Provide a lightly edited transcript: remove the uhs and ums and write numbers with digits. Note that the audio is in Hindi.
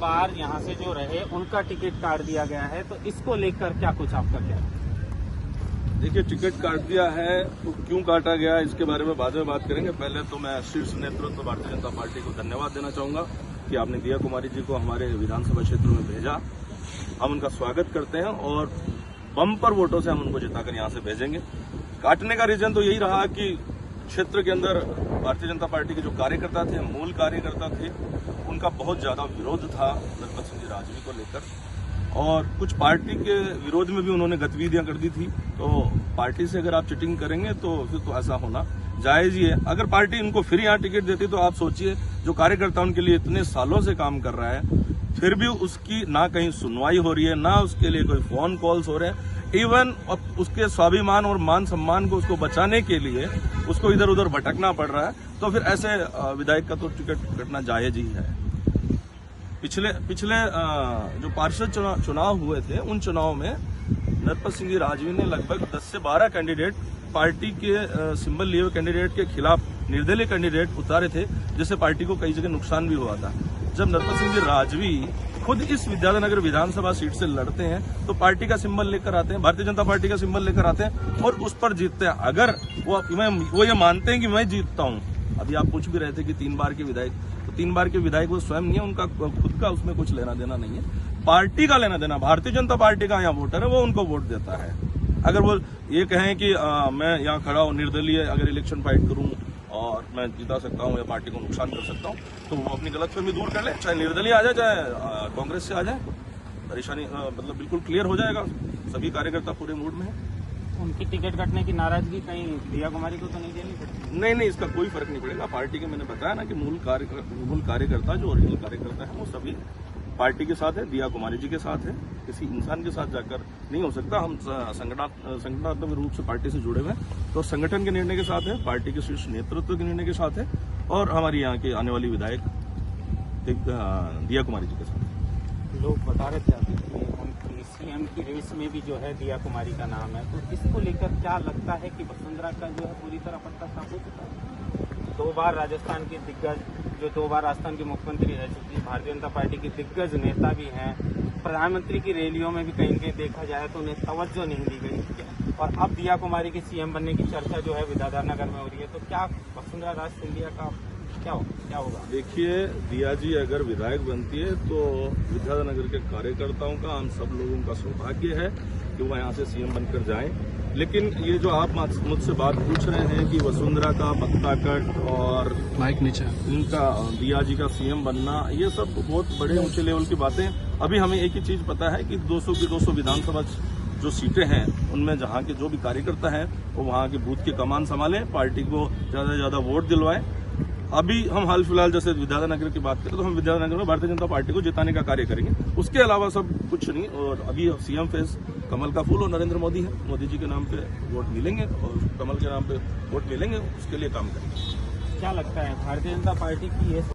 बार यहाँ से जो रहे उनका टिकट काट दिया गया है, तो इसको लेकर क्या कुछ आपका क्या है? देखिए, टिकट काट दिया है तो क्यों काटा गया इसके बारे में बाद में बात करेंगे। पहले तो मैं शीर्ष नेतृत्व भारतीय जनता पार्टी को धन्यवाद देना चाहूंगा कि आपने दिया कुमारी जी को हमारे विधानसभा क्षेत्र में भेजा। हम उनका स्वागत करते हैं और बम्पर वोटों से हम उनको जिताकर यहाँ से भेजेंगे। काटने का रीजन तो यही रहा कि क्षेत्र के अंदर भारतीय जनता पार्टी के जो कार्यकर्ता थे, मूल कार्यकर्ता थे, उनका बहुत ज्यादा विरोध था नरपत सिंह जी राजवी को लेकर, और कुछ पार्टी के विरोध में भी उन्होंने गतिविधियां कर दी थी। तो पार्टी से अगर आप चीटिंग करेंगे तो फिर तो ऐसा होना जायज ही है। अगर पार्टी इनको फिर यहाँ टिकट देती तो आप सोचिए, जो कार्यकर्ता उनके लिए इतने सालों से काम कर रहा है, फिर भी उसकी ना कहीं सुनवाई हो रही है, ना उसके लिए कोई फोन कॉल्स हो रहे हैं। इवन उसके स्वाभिमान और मान सम्मान को उसको बचाने के लिए उसको इधर उधर भटकना पड़ रहा है। तो फिर ऐसे विधायक का तो टिकट कटना जायज ही है। पिछले जो पार्षद चुनाव हुए थे, उन चुनाव में नरपत सिंह जी राजवी ने लगभग 10 से 12 कैंडिडेट पार्टी के सिंबल लिए हुए कैंडिडेट के खिलाफ निर्दलीय कैंडिडेट उतारे थे, जिससे पार्टी को कई जगह नुकसान भी हुआ था। जब नरपत सिंह जी राजवी खुद इस विद्याधरनगर विधानसभा सीट से लड़ते हैं तो पार्टी का सिंबल लेकर आते हैं, भारतीय जनता पार्टी का सिंबल लेकर आते हैं और उस पर जीतते हैं। अगर वो ये मानते हैं कि मैं जीतता हूं, अभी आप पूछ भी रहे थे कि 3 बार के विधायक, तो 3 बार के विधायक वो स्वयं नहीं है, उनका खुद का उसमें कुछ लेना देना नहीं है। पार्टी का लेना देना, भारतीय जनता पार्टी का यहाँ वोटर है, वो उनको वोट देता है। अगर वो ये कहें कि मैं यहाँ खड़ा हूँ निर्दलीय, अगर इलेक्शन फाइट करूँ और मैं जिता सकता हूँ या पार्टी को नुकसान कर सकता हूँ, तो वो अपनी गलतफहमी दूर कर ले, चाहे निर्दलीय आ जाए चाहे कांग्रेस से आ जाए, परेशानी मतलब बिल्कुल क्लियर हो जाएगा। सभी कार्यकर्ता पूरे मूड में है। उनकी टिकट कटने की नाराजगी कहीं दिया कुमारी को तो नहीं देनी पड़ेगी? नहीं, इसका कोई फर्क नहीं पड़ेगा। पार्टी के मैंने बताया ना कि मूल कार्यकर्ता जो ओरिजिनल कार्यकर्ता है वो सभी पार्टी के साथ है, दिया कुमारी जी के साथ है। किसी इंसान के साथ जाकर नहीं हो सकता। हम संगठनात्मक रूप से पार्टी से जुड़े हुए हैं, तो संगठन के निर्णय के साथ है, पार्टी के शीर्ष नेतृत्व के निर्णय के साथ है और हमारी यहाँ के आने वाली विधायक दिया कुमारी जी के साथ। लोग बता रहे थे अभी उनकी सीएम की रेस में भी जो है दिया कुमारी का नाम है, तो इसको लेकर क्या लगता है कि वसुंधरा का जो है पूरी तरह पत्ता साफ हो चुका है? 2 बार राजस्थान के दिग्गज, जो 2 बार राजस्थान के मुख्यमंत्री रह चुकी, भारतीय जनता पार्टी के दिग्गज नेता भी हैं, प्रधानमंत्री की रैलियों में भी कहीं देखा जाए तो उन्हें तवज्जो नहीं दी गई, और अब दिया कुमारी की सीएम बनने की चर्चा जो है विद्याधरनगर में हो रही है, तो क्या वसुंधरा राज सिंधिया का क्या होगा? देखिए, दिया जी अगर विधायक बनती है तो विद्याधरनगर के कार्यकर्ताओं का, हम सब लोगों का सौभाग्य है कि वो यहाँ से सीएम बनकर जाएं। लेकिन ये जो आप मुझसे बात पूछ रहे हैं कि वसुंधरा का पत्ता कट और माइक नीचे इनका दिया जी का सीएम बनना, ये सब बहुत बड़े ऊंचे लेवल की बातें। अभी हमें एक ही चीज पता है कि 200 की 200 विधानसभा जो सीटें हैं उनमें जहाँ के जो भी कार्यकर्ता हैं वो वहाँ के बूथ की कमान संभालें, पार्टी को ज्यादा से ज्यादा वोट दिलवाएं। अभी हम हाल फिलहाल जैसे विद्याधरनगर की बात करें तो हम विद्याधरनगर में भारतीय जनता पार्टी को जिताने का कार्य करेंगे, उसके अलावा सब कुछ नहीं। और अभी सीएम फेस कमल का फूल और नरेंद्र मोदी है, मोदी जी के नाम पे वोट मिलेंगे और कमल के नाम पे वोट मिलेंगे, उसके लिए काम करेंगे। क्या लगता है भारतीय जनता पार्टी की ये